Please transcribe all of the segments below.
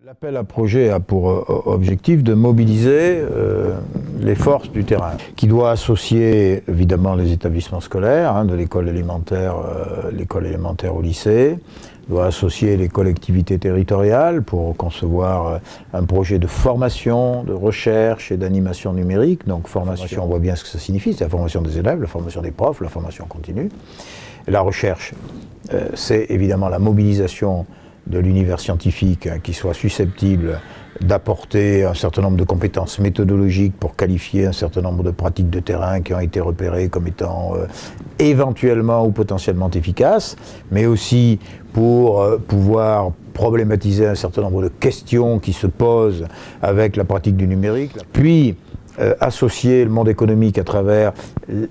L'appel à projet a pour objectif de mobiliser les forces du terrain, qui doit associer évidemment les établissements scolaires, de l'école élémentaire au lycée, doit associer les collectivités territoriales pour concevoir un projet de formation, de recherche et d'animation numérique. Donc formation, on voit bien ce que ça signifie, c'est la formation des élèves, la formation des profs, la formation continue. Et la recherche, c'est évidemment la mobilisation de l'univers scientifique qui soit susceptible d'apporter un certain nombre de compétences méthodologiques pour qualifier un certain nombre de pratiques de terrain qui ont été repérées comme étant éventuellement ou potentiellement efficaces, mais aussi pour pouvoir problématiser un certain nombre de questions qui se posent avec la pratique du numérique. Puis, associer le monde économique à travers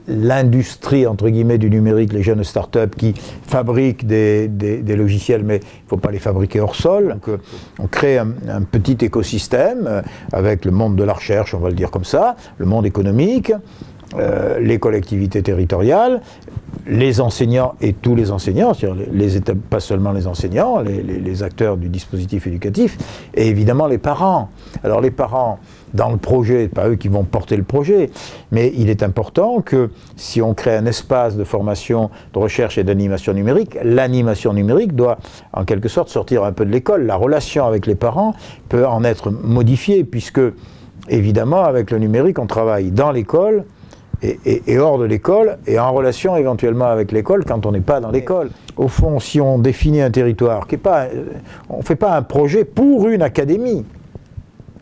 l'industrie entre guillemets du numérique, les jeunes start-up qui fabriquent des logiciels, mais il ne faut pas les fabriquer hors sol. Donc, on crée un petit écosystème avec le monde de la recherche, on va le dire comme ça, le monde économique, les collectivités territoriales, les enseignants et tous les enseignants, c'est-à-dire pas seulement les enseignants, les acteurs du dispositif éducatif, et évidemment les parents. Alors les parents, dans le projet, pas eux qui vont porter le projet, mais il est important que si on crée un espace de formation, de recherche et d'animation numérique, l'animation numérique doit en quelque sorte sortir un peu de l'école. La relation avec les parents peut en être modifiée, puisque évidemment avec le numérique on travaille dans l'école, et hors de l'école, et en relation éventuellement avec l'école quand on n'est pas dans l'école. Au fond, si on définit un territoire, on ne fait pas un projet pour une académie,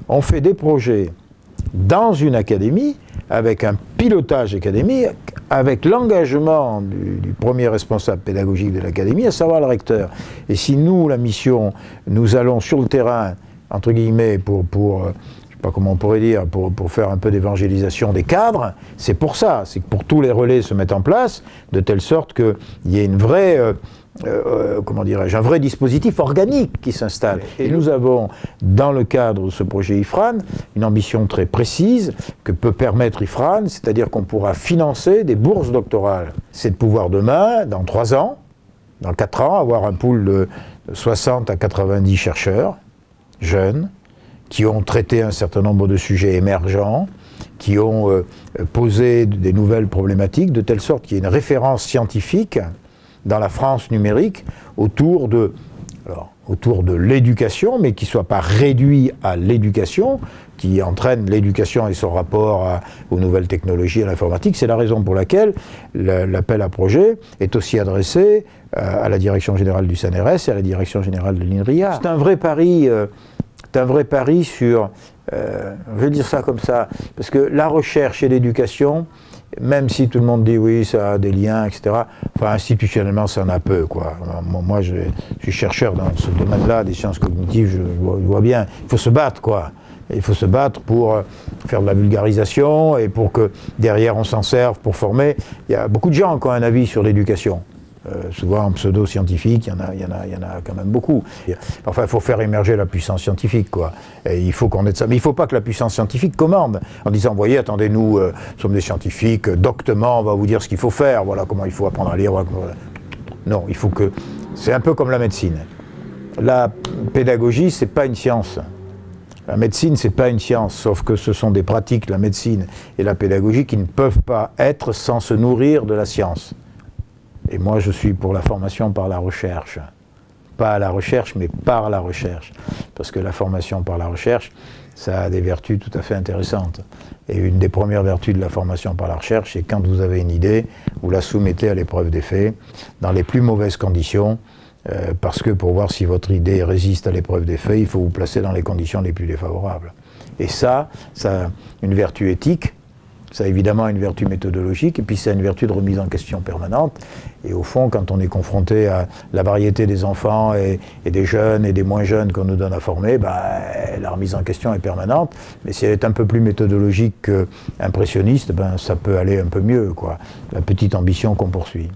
on fait des projets dans une académie, avec un pilotage académique, avec l'engagement du premier responsable pédagogique de l'académie, à savoir le recteur. Et si nous, la mission, nous allons sur le terrain, entre guillemets, comment on pourrait dire, pour faire un peu d'évangélisation des cadres, c'est pour ça, c'est que pour tous les relais se mettent en place, de telle sorte qu'il y ait une vraie, un vrai dispositif organique qui s'installe. Et nous avons, dans le cadre de ce projet IFRAN, une ambition très précise que peut permettre IFRAN, c'est-à-dire qu'on pourra financer des bourses doctorales. C'est de pouvoir demain, dans 3 ans, dans 4 ans, avoir un pool de 60 à 90 chercheurs, jeunes, qui ont traité un certain nombre de sujets émergents, qui ont posé des nouvelles problématiques, de telle sorte qu'il y ait une référence scientifique dans la France numérique autour de l'éducation, mais qui ne soit pas réduit à l'éducation, qui entraîne l'éducation et son rapport aux nouvelles technologies, à l'informatique. C'est la raison pour laquelle l'appel à projet est aussi adressé à la direction générale du CNRS et à la direction générale de l'INRIA. C'est un vrai pari. C'est un vrai pari sur, je vais dire ça comme ça, parce que la recherche et l'éducation, même si tout le monde dit oui, ça a des liens, etc., enfin institutionnellement ça en a peu, quoi. Moi je suis chercheur dans ce domaine-là, des sciences cognitives, je vois bien, il faut se battre, quoi. Il faut se battre pour faire de la vulgarisation et pour que derrière on s'en serve pour former. Il y a beaucoup de gens qui ont un avis sur l'éducation. Souvent en pseudo-scientifique, il y en a quand même beaucoup. Enfin, il faut faire émerger la puissance scientifique, quoi. Et il faut qu'on ait de ça. Mais il ne faut pas que la puissance scientifique commande, en disant, voyez, attendez, nous sommes des scientifiques, doctement, on va vous dire ce qu'il faut faire, voilà comment il faut apprendre à lire. Voilà. Non, il faut que... C'est un peu comme la médecine. La pédagogie, c'est pas une science. La médecine, c'est pas une science, sauf que ce sont des pratiques, la médecine et la pédagogie, qui ne peuvent pas être sans se nourrir de la science. Et moi, je suis pour la formation par la recherche. Pas à la recherche, mais par la recherche. Parce que la formation par la recherche, ça a des vertus tout à fait intéressantes. Et une des premières vertus de la formation par la recherche, c'est quand vous avez une idée, vous la soumettez à l'épreuve des faits, dans les plus mauvaises conditions, parce que pour voir si votre idée résiste à l'épreuve des faits, il faut vous placer dans les conditions les plus défavorables. Et ça a une vertu éthique, ça a évidemment une vertu méthodologique, et puis ça a une vertu de remise en question permanente. Et au fond, quand on est confronté à la variété des enfants et des jeunes et des moins jeunes qu'on nous donne à former, la remise en question est permanente. Mais si elle est un peu plus méthodologique qu'impressionniste, ça peut aller un peu mieux, quoi. La petite ambition qu'on poursuit.